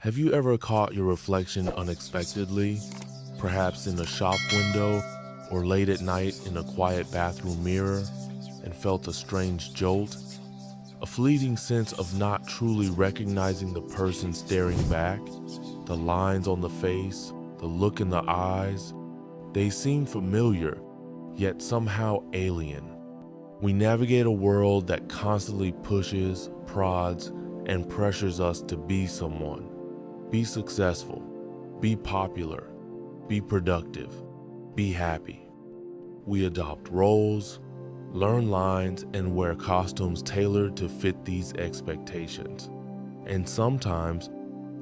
Have you ever caught your reflection unexpectedly, perhaps in a shop window or late at night in a quiet bathroom mirror, and felt a strange jolt? A fleeting sense of not truly recognizing the person staring back, the lines on the face, the look in the eyes. They seem familiar, yet somehow alien. We navigate a world that constantly pushes, prods, and pressures us to be someone. Be successful, be popular, be productive, be happy. We adopt roles, learn lines, and wear costumes tailored to fit these expectations. And sometimes,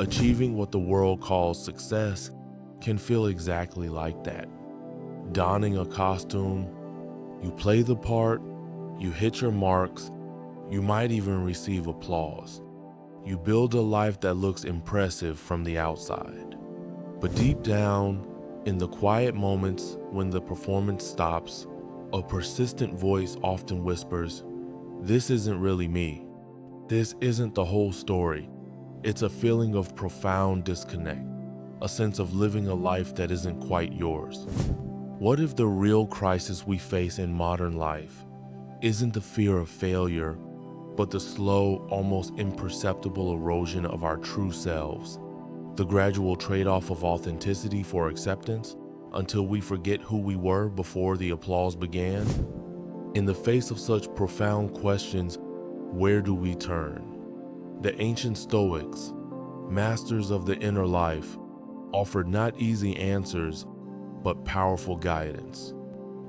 achieving what the world calls success can feel exactly like that. Donning a costume, you play the part, you hit your marks, you might even receive applause. You build a life that looks impressive from the outside. But deep down, in the quiet moments when the performance stops, a persistent voice often whispers, "This isn't really me. This isn't the whole story." It's a feeling of profound disconnect, a sense of living a life that isn't quite yours. What if the real crisis we face in modern life isn't the fear of failure, but the slow, almost imperceptible erosion of our true selves, the gradual trade-off of authenticity for acceptance until we forget who we were before the applause began? In the face of such profound questions, where do we turn? The ancient Stoics, masters of the inner life, offered not easy answers, but powerful guidance.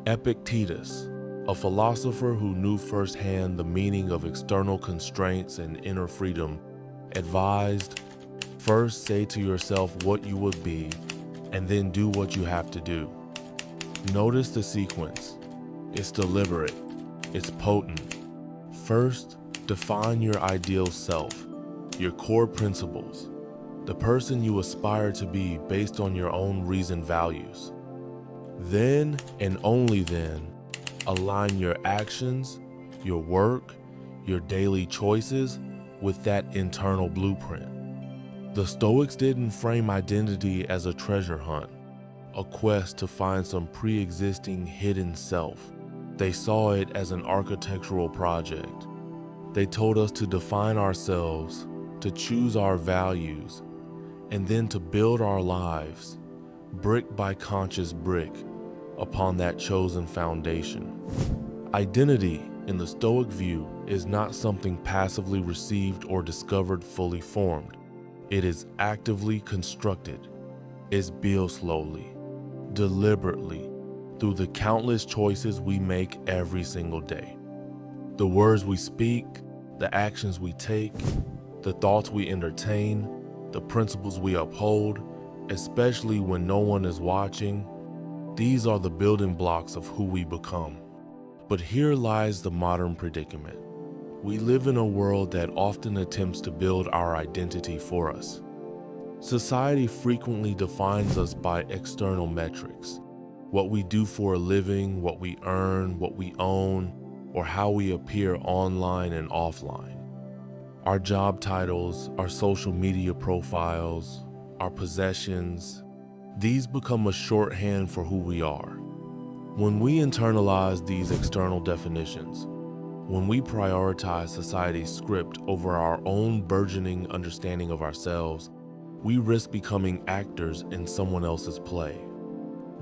Epictetus, a philosopher who knew firsthand the meaning of external constraints and inner freedom, advised, first say to yourself what you would be, and then do what you have to do. Notice the sequence. It's deliberate. It's potent. First, define your ideal self, your core principles, the person you aspire to be based on your own reasoned values. Then, and only then, align your actions, your work, your daily choices with that internal blueprint. The Stoics didn't frame identity as a treasure hunt, a quest to find some pre-existing hidden self. They saw it as an architectural project. They told us to define ourselves, to choose our values, and then to build our lives, brick by conscious brick, upon that chosen foundation. Identity, in the Stoic view, is not something passively received or discovered fully formed. It is actively constructed. It's built slowly, deliberately, through the countless choices we make every single day. The words we speak, the actions we take, the thoughts we entertain, the principles we uphold, especially when no one is watching. These are the building blocks of who we become. But here lies the modern predicament. We live in a world that often attempts to build our identity for us. Society frequently defines us by external metrics: what we do for a living, what we earn, what we own, or how we appear online and offline. Our job titles, our social media profiles, our possessions, these become a shorthand for who we are. When we internalize these external definitions, when we prioritize society's script over our own burgeoning understanding of ourselves, we risk becoming actors in someone else's play.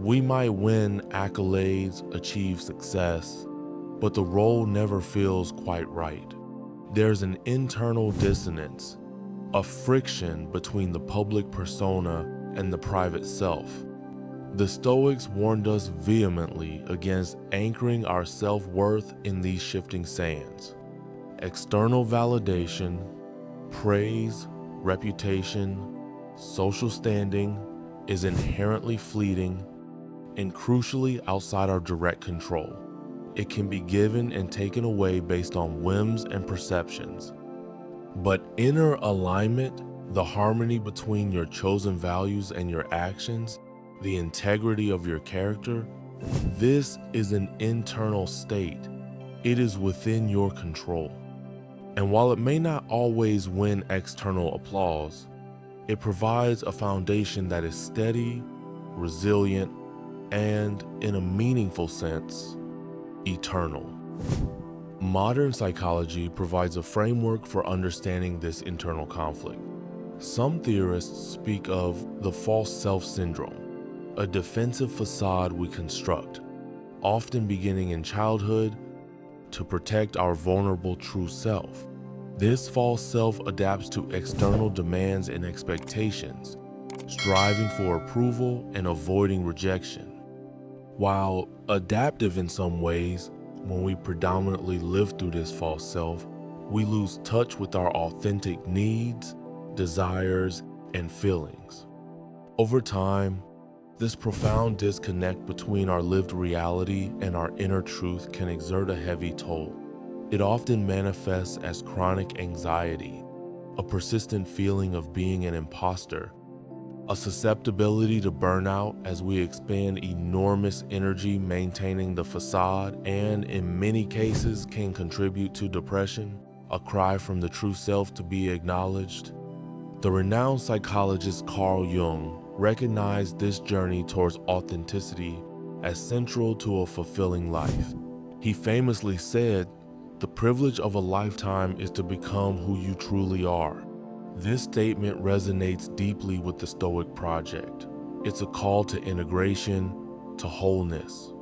We might win accolades, achieve success, but the role never feels quite right. There's an internal dissonance, a friction between the public persona and the private self. The Stoics warned us vehemently against anchoring our self-worth in these shifting sands. External validation, praise, reputation, social standing is inherently fleeting and crucially outside our direct control. It can be given and taken away based on whims and perceptions. But inner alignment, the harmony between your chosen values and your actions, the integrity of your character, this is an internal state. It is within your control. And while it may not always win external applause, It provides a foundation that is steady, resilient, and, in a meaningful sense, eternal. Modern psychology provides a framework for understanding this internal conflict. Some theorists speak of the false self syndrome, a defensive facade we construct, often beginning in childhood, to protect our vulnerable true self. This false self adapts to external demands and expectations, striving for approval and avoiding rejection. While adaptive in some ways, when we predominantly live through this false self, we lose touch with our authentic needs, desires, and feelings. Over time, this profound disconnect between our lived reality and our inner truth can exert a heavy toll. It often manifests as chronic anxiety, a persistent feeling of being an imposter, a susceptibility to burnout as we expend enormous energy maintaining the facade, and in many cases can contribute to depression, a cry from the true self to be acknowledged. The renowned psychologist Carl Jung recognized this journey towards authenticity as central to a fulfilling life. He famously said, "The privilege of a lifetime is to become who you truly are." This statement resonates deeply with the Stoic project. It's a call to integration, to wholeness.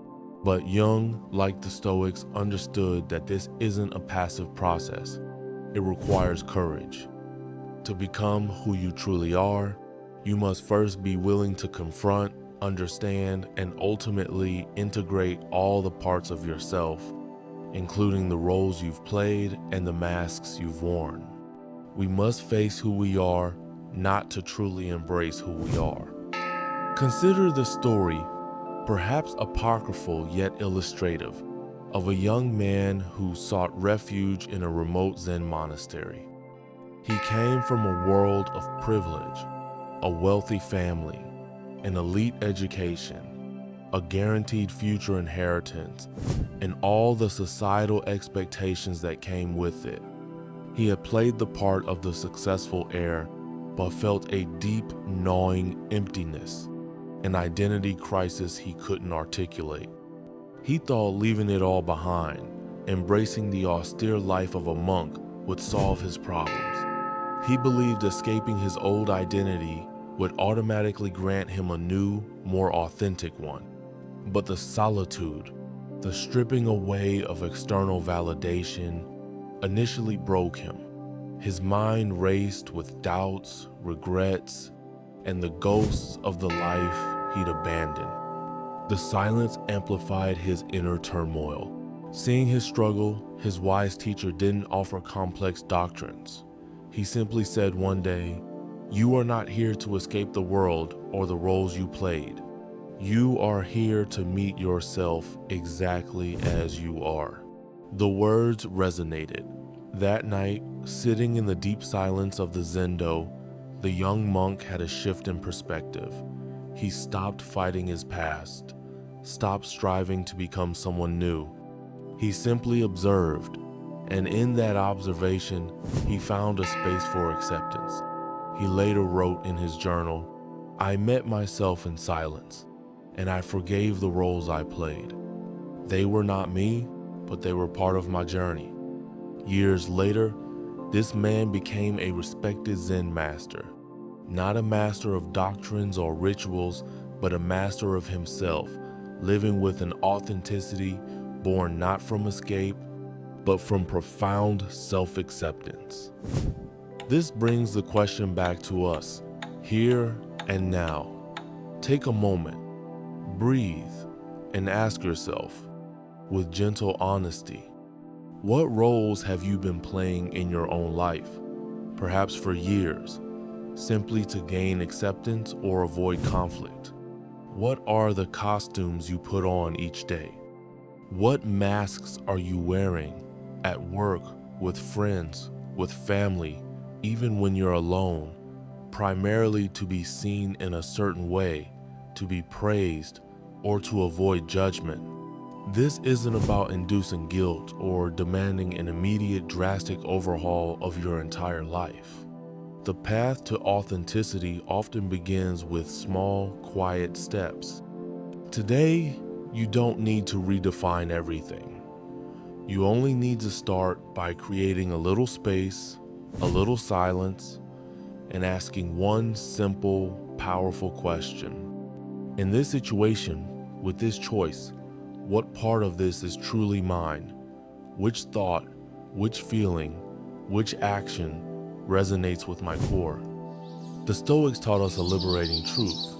But Jung, like the Stoics, understood that this isn't a passive process. It requires courage. To become who you truly are, you must first be willing to confront, understand, and ultimately integrate all the parts of yourself, including the roles you've played and the masks you've worn. We must face who we are, not to truly embrace who we are. Consider the story, perhaps apocryphal yet illustrative, of a young man who sought refuge in a remote Zen monastery. He came from a world of privilege, a wealthy family, an elite education, a guaranteed future inheritance, and all the societal expectations that came with it. He had played the part of the successful heir, but felt a deep, gnawing emptiness, an identity crisis he couldn't articulate. He thought leaving it all behind, embracing the austere life of a monk, would solve his problems. He believed escaping his old identity would automatically grant him a new, more authentic one. But the solitude, the stripping away of external validation, initially broke him. His mind raced with doubts, regrets, and the ghosts of the life he'd abandoned. The silence amplified his inner turmoil. Seeing his struggle, his wise teacher didn't offer complex doctrines. He simply said one day, "You are not here to escape the world or the roles you played. You are here to meet yourself exactly as you are." The words resonated. That night, sitting in the deep silence of the zendo, the young monk had a shift in perspective. He stopped fighting his past, stopped striving to become someone new. He simply observed, and in that observation, he found a space for acceptance. He later wrote in his journal, "I met myself in silence, and I forgave the roles I played. They were not me, but they were part of my journey." Years later, this man became a respected Zen master, not a master of doctrines or rituals, but a master of himself, living with an authenticity born not from escape, but from profound self-acceptance. This brings the question back to us, here and now. Take a moment, breathe, and ask yourself, with gentle honesty, what roles have you been playing in your own life, perhaps for years, simply to gain acceptance or avoid conflict? What are the costumes you put on each day? What masks are you wearing at work, with friends, with family, even when you're alone, primarily to be seen in a certain way, to be praised, or to avoid judgment? This isn't about inducing guilt or demanding an immediate drastic overhaul of your entire life. The path to authenticity often begins with small, quiet steps. Today, you don't need to redefine everything. You only need to start by creating a little space, a little silence, and asking one simple, powerful question. In this situation, with this choice, what part of this is truly mine? Which thought, which feeling, which action resonates with my core? The Stoics taught us a liberating truth.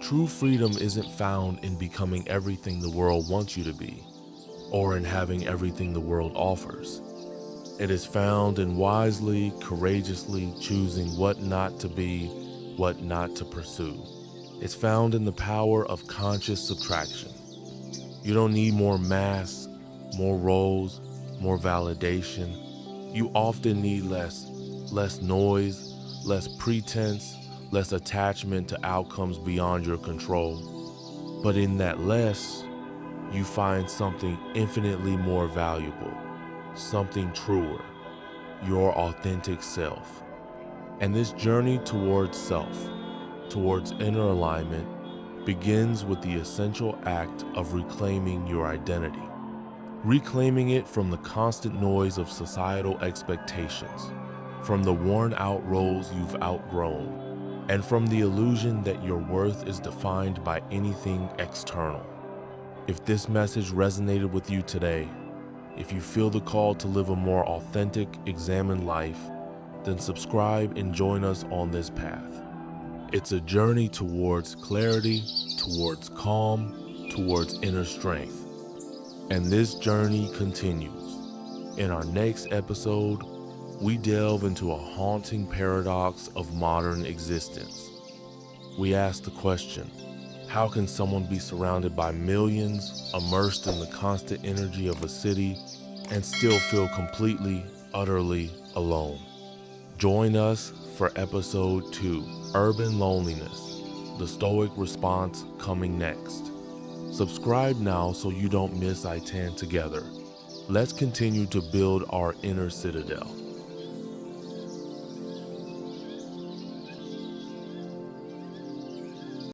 True freedom isn't found in becoming everything the world wants you to be, or in having everything the world offers. It is found in wisely, courageously choosing what not to be, what not to pursue. It's found in the power of conscious subtraction. You don't need more masks, more roles, more validation. You often need less noise, less pretense, less attachment to outcomes beyond your control. But in that less, you find something infinitely more valuable, something truer, your authentic self. And this journey towards self, towards inner alignment, begins with the essential act of reclaiming your identity. Reclaiming it from the constant noise of societal expectations, from the worn-out roles you've outgrown, and from the illusion that your worth is defined by anything external. If this message resonated with you today, if you feel the call to live a more authentic, examined life, then subscribe and join us on this path. It's a journey towards clarity, towards calm, towards inner strength. And this journey continues. In our next episode, we delve into a haunting paradox of modern existence. We ask the question, how can someone be surrounded by millions, immersed in the constant energy of a city, and still feel completely, utterly alone? Join us for episode 2, Urban Loneliness, the Stoic response, coming next. Subscribe now so you don't miss I Tan Together. Let's continue to build our inner citadel.